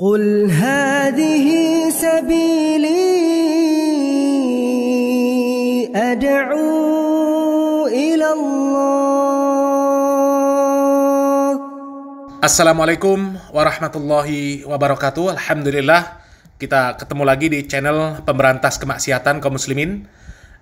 قل هذه سبيلي أدعو إلى الله. Assalamualaikum warahmatullahi wabarakatuh. Alhamdulillah kita ketemu lagi di channel pemberantas kemaksiatan kaum muslimin.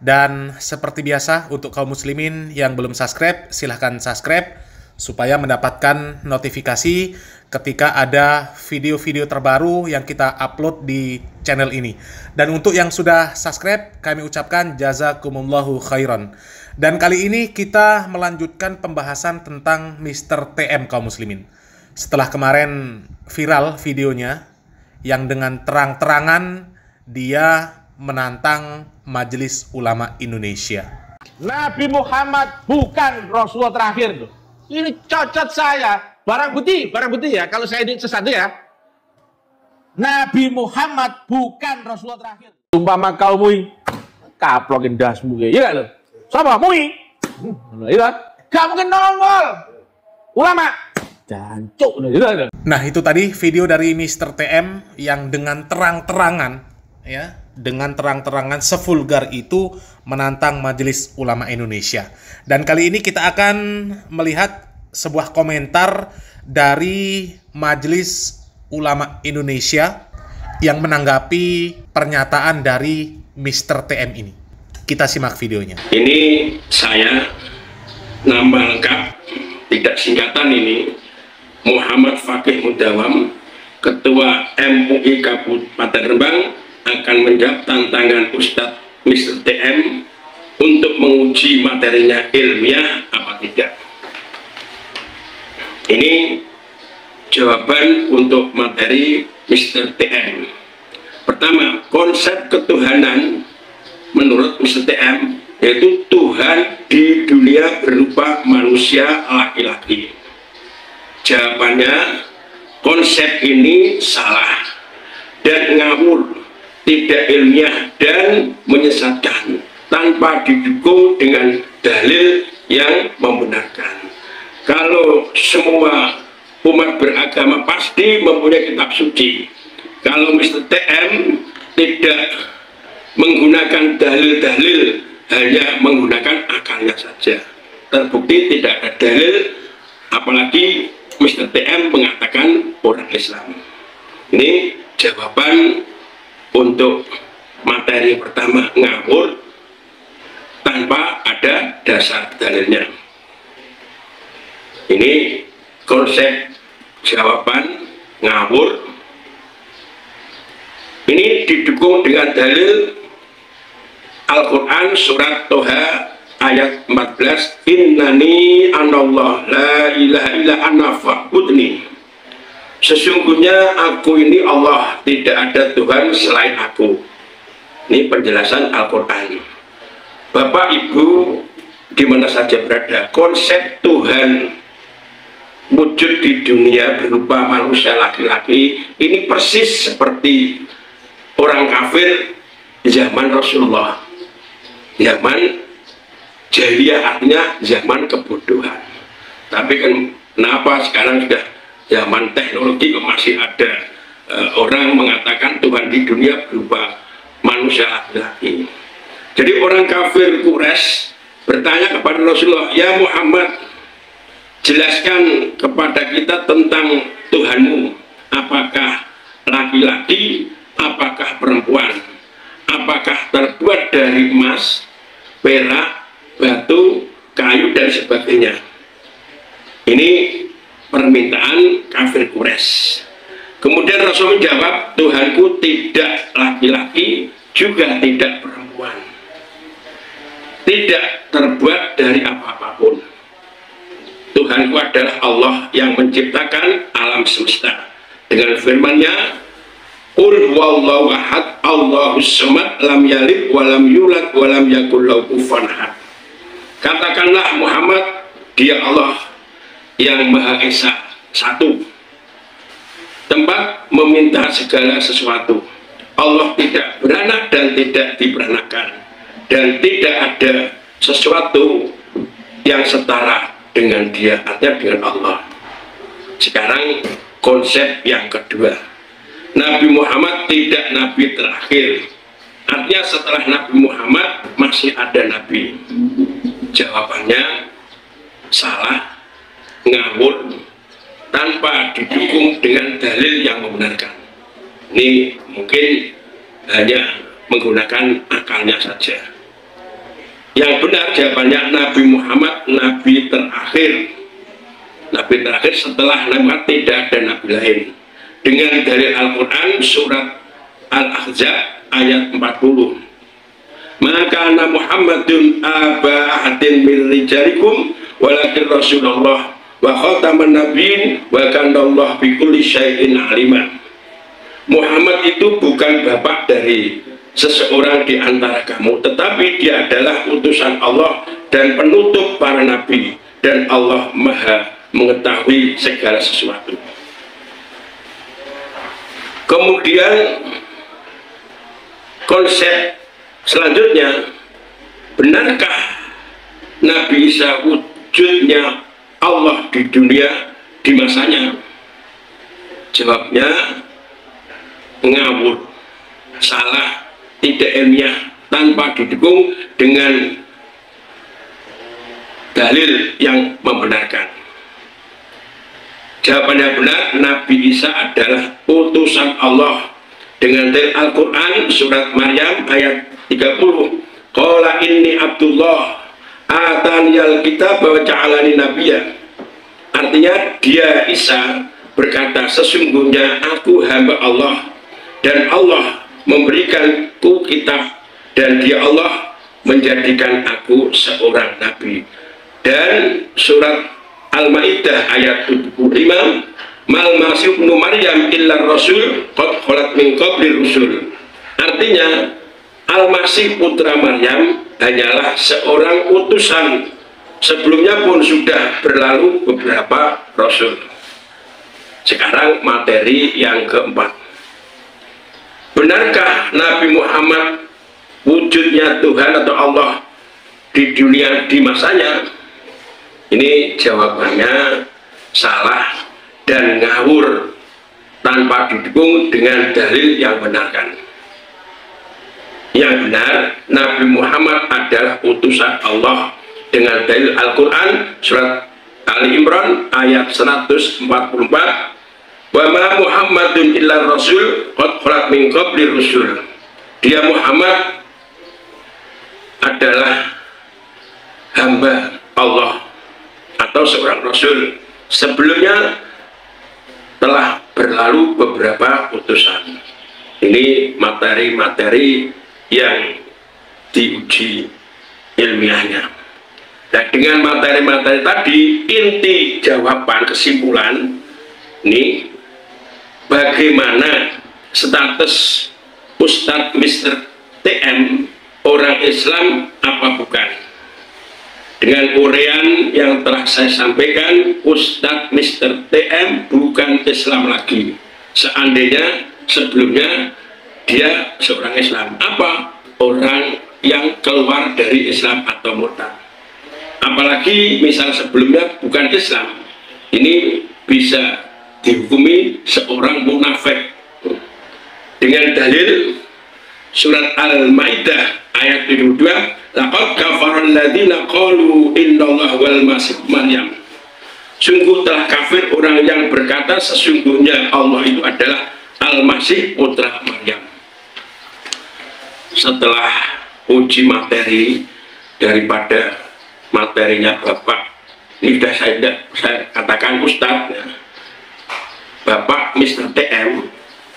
Dan seperti biasa untuk kaum muslimin yang belum subscribe, silahkan subscribe supaya mendapatkan notifikasi ketika ada video-video terbaru yang kita upload di channel ini. Dan untuk yang sudah subscribe, kami ucapkan jazakumullahu khairan. Dan kali ini kita melanjutkan pembahasan tentang Mr. TM kaum muslimin. Setelah kemarin viral videonya yang dengan terang-terangan dia menantang Majelis Ulama Indonesia. Nabi Muhammad bukan Rasulullah terakhir tuh. Ini cocot saya. Barang bukti ya. Kalau saya ini sesuatu ya. Nabi Muhammad bukan Rasulullah terakhir. Umpama kau mui kaplokin dasmu ya. Iya kan? Sama mui. Iya. Gak mungkin nongol. Ulama. Jancuk. Nah, itu tadi video dari Mr. TM yang dengan terang-terangan ya, dengan terang-terangan sevulgar itu menantang Majelis Ulama Indonesia. Dan kali ini kita akan melihat sebuah komentar dari Majelis Ulama Indonesia yang menanggapi pernyataan dari Mr. TM ini. Kita simak videonya. Ini saya, nama lengkap, tidak singkatan ini, Muhammad Fakih Mudawam, Ketua MUI Kabupaten Rembang, akan menjawab tantangan Ustadz Mr. TM untuk menguji materinya ilmiah apa tidak. Ini jawaban untuk materi Mr. TM. Pertama, konsep ketuhanan menurut Mr. TM yaitu Tuhan di dunia berupa manusia laki-laki. Jawabannya, konsep ini salah dan ngawur, tidak ilmiah dan menyesatkan tanpa didukung dengan dalil yang membenarkan. Kalau semua umat beragama pasti mempunyai kitab suci. Kalau Mr. TM tidak menggunakan dalil-dalil, hanya menggunakan akalnya saja, terbukti tidak ada dalil, apalagi Mr. TM mengatakan orang Islam. Ini jawaban untuk materi pertama, ngawur tanpa ada dasar dalilnya. Ini konsep jawaban ngawur. Ini didukung dengan dalil Al-Quran surat Toha ayat 14, Innani anallah la ilaha illa ana fa'budni. Sesungguhnya aku ini Allah, tidak ada Tuhan selain aku. Ini penjelasan Al-Quran. Bapak Ibu di mana saja berada, konsep Tuhan wujud di dunia berupa manusia laki-laki ini persis seperti orang kafir zaman Rasulullah, zaman jahiliyah, artinya zaman kebodohan. Tapi kan kenapa sekarang sudah zaman teknologi kok masih ada orang mengatakan Tuhan di dunia berupa manusia laki-laki. Jadi orang kafir Quraisy bertanya kepada Rasulullah, ya Muhammad, jelaskan kepada kita tentang Tuhanmu, apakah laki-laki, apakah perempuan, apakah terbuat dari emas, perak, batu, kayu, dan sebagainya. Ini permintaan kafir Quraisy. Kemudian Rasul menjawab, Tuhanku tidak laki-laki, juga tidak perempuan, tidak terbuat dari apa-apapun. Tuhanku adalah Allah yang menciptakan alam semesta. Dengan firman-Nya, Qul huwallahu ahad, Allahus samad, lam yalid wa lam yulad wa lam yakul lahu kufuwan ahad. Katakanlah Muhammad, Dia Allah yang Maha Esa, satu, tempat meminta segala sesuatu. Allah tidak beranak dan tidak diberanakan, dan tidak ada sesuatu yang setara dengan Dia, artinya dengan Allah. Sekarang konsep yang kedua, Nabi Muhammad tidak nabi terakhir. Artinya setelah Nabi Muhammad masih ada nabi. Jawabannya salah, ngawur, tanpa didukung dengan dalil yang membenarkan. Ini mungkin hanya menggunakan akalnya saja. Yang benar jawabannya Nabi Muhammad nabi terakhir. Nabi terakhir setelah Nabi Muhammad tidak ada nabi lain. Dengan dalil Al-Quran surat Al-Ahzab ayat 40. Maka ana Muhammadun aba ahadin min rijalikum walakin Rasulullah wa khataman nabiyyin wa kana Allah bi kulli syai'in aliman. Muhammad itu bukan bapak dari seseorang di antara kamu, tetapi dia adalah utusan Allah dan penutup para nabi, dan Allah Maha mengetahui segala sesuatu. Kemudian konsep selanjutnya, benarkah Nabi Isa wujudnya Allah di dunia di masanya? Jawabnya ngawur, salah, tidak ilmiah, tanpa didukung dengan dalil yang membenarkan. Jawabannya benar, Nabi Isa adalah utusan Allah dengan dalil Al-Quran surat Maryam ayat 30. Qala inni Abdullah ataniyal kitab wa ja'alani nabiyya. Artinya dia Isa berkata, sesungguhnya aku hamba Allah dan Allah memberikanku kitab, dan dia Allah menjadikan aku seorang nabi. Dan surat Al-Maidah ayat 75, mal masih ibnu Maryam illa rasul qad khalat min qabli rusul. Artinya Al-Masih putra Maryam hanyalah seorang utusan, sebelumnya pun sudah berlalu beberapa rasul. Sekarang materi yang keempat, benarkah Nabi Muhammad wujudnya Tuhan atau Allah di dunia di masanya? Ini jawabannya salah dan ngawur, tanpa didukung dengan dalil yang benarkan. Yang benar, Nabi Muhammad adalah utusan Allah dengan dalil Al-Quran surat Ali Imran ayat 144. Wa ma Muhammadun illa rasul qad khalat min qabli rusul. Dia Muhammad adalah hamba Allah atau seorang rasul, sebelumnya telah berlalu beberapa utusan. Ini materi-materi yang diuji ilmiahnya. Dan dengan materi-materi tadi, inti jawaban kesimpulan ini, bagaimana status Ustadz Mr. TM orang Islam apa bukan? Dengan uraian yang telah saya sampaikan, Ustadz Mr. TM bukan Islam lagi. Seandainya sebelumnya dia seorang Islam, apa? Orang yang keluar dari Islam atau murtad. Apalagi misal sebelumnya bukan Islam, ini bisa dihukumi seorang munafik dengan dalil surat Al-Maidah ayat 72. Laqad kafara alladziina qalu innallaha wal masih Maryam. Sungguh telah kafir orang yang berkata sesungguhnya Allah itu adalah Al-Masih putra Maryam. Setelah uji materi daripada materinya Bapak, ini sudah saya katakan Ustadz ya. Bapak Mr. TM,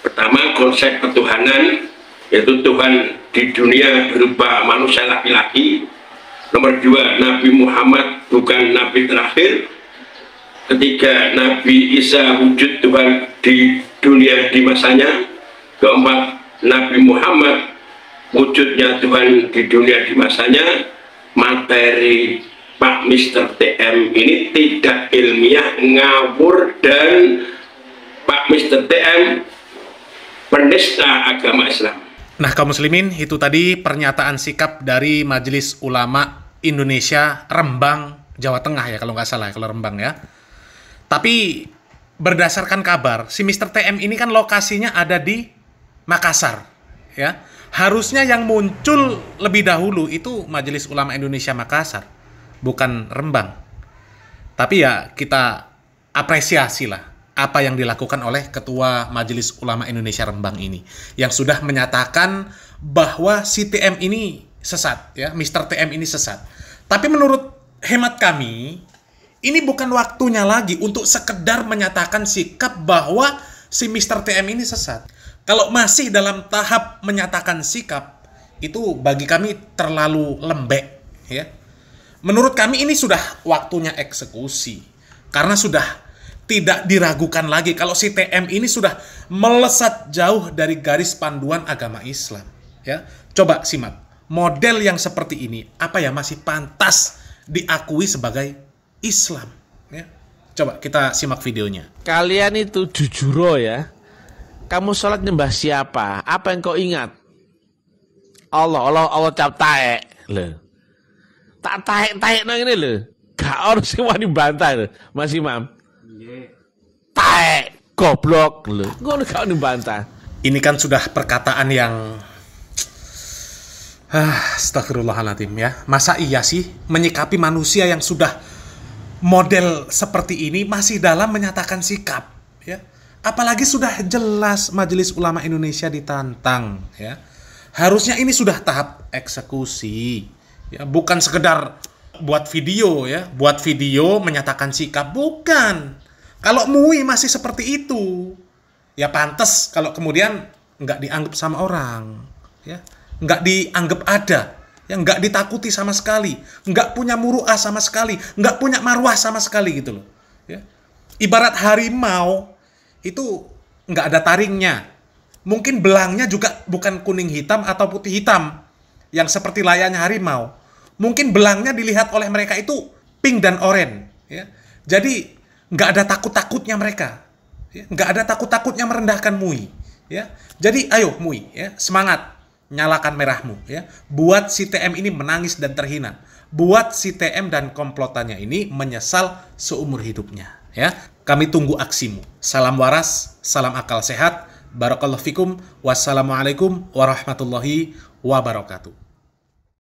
pertama konsep ketuhanan, yaitu Tuhan di dunia berupa manusia laki-laki. Nomor dua, Nabi Muhammad bukan Nabi terakhir. Ketiga, Nabi Isa wujud Tuhan di dunia di masanya. Keempat, Nabi Muhammad wujudnya Tuhan di dunia di masanya. Materi Pak Mr. TM ini tidak ilmiah, ngawur, dan Pak Mr. TM penista agama Islam. Nah, kaum muslimin, itu tadi pernyataan sikap dari Majelis Ulama Indonesia Rembang, Jawa Tengah ya, kalau nggak salah, kalau Rembang ya. Tapi berdasarkan kabar, si Mr. TM ini kan lokasinya ada di Makassar, ya. Harusnya yang muncul lebih dahulu itu Majelis Ulama Indonesia Makassar, bukan Rembang. Tapi ya kita apresiasi lah apa yang dilakukan oleh Ketua Majelis Ulama Indonesia Rembang ini, yang sudah menyatakan bahwa si TM ini sesat, ya, Mr. TM ini sesat. Tapi menurut hemat kami, ini bukan waktunya lagi untuk sekedar menyatakan sikap bahwa si Mr. TM ini sesat. Kalau masih dalam tahap menyatakan sikap, itu bagi kami terlalu lembek, ya. Menurut kami ini sudah waktunya eksekusi, karena sudah tidak diragukan lagi kalau si TM ini sudah melesat jauh dari garis panduan agama Islam, ya. Coba simak, model yang seperti ini apa ya masih pantas diakui sebagai Islam, ya. Coba kita simak videonya. Kalian itu jujur ya. Kamu sholat nyembah siapa? Apa yang kau ingat? Allah cap taek lho. Tak taek nang ini lho. Gak harus wani bantah lho, Mas Imam. Taek goblok lho. Ngono gak dibantah. Ini kan sudah perkataan yang astagfirullahaladzim, ya. Masa iya sih menyikapi manusia yang sudah model seperti ini masih dalam menyatakan sikap, ya. Apalagi sudah jelas Majelis Ulama Indonesia ditantang, ya. Harusnya ini sudah tahap eksekusi, ya, bukan sekedar buat video, ya. Buat video menyatakan sikap, bukan. Kalau MUI masih seperti itu, ya pantas kalau kemudian nggak dianggap sama orang, ya. Nggak dianggap ada, ya, nggak ditakuti sama sekali, nggak punya muru'ah sama sekali, nggak punya marwah sama sekali gitu loh, ya. Ibarat harimau itu nggak ada taringnya, mungkin belangnya juga bukan kuning hitam atau putih hitam yang seperti layaknya harimau, mungkin belangnya dilihat oleh mereka itu pink dan oranye, ya. Jadi nggak ada takut-takutnya mereka, ya. Nggak ada takut-takutnya merendahkan MUI, ya. Jadi ayo MUI, ya, semangat, nyalakan merahmu, ya. Buat si TM ini menangis dan terhina. Buat si TM dan komplotannya ini menyesal seumur hidupnya, ya. Kami tunggu aksimu. Salam waras, salam akal sehat. Barakallahu fikum. Wassalamualaikum warahmatullahi wabarakatuh.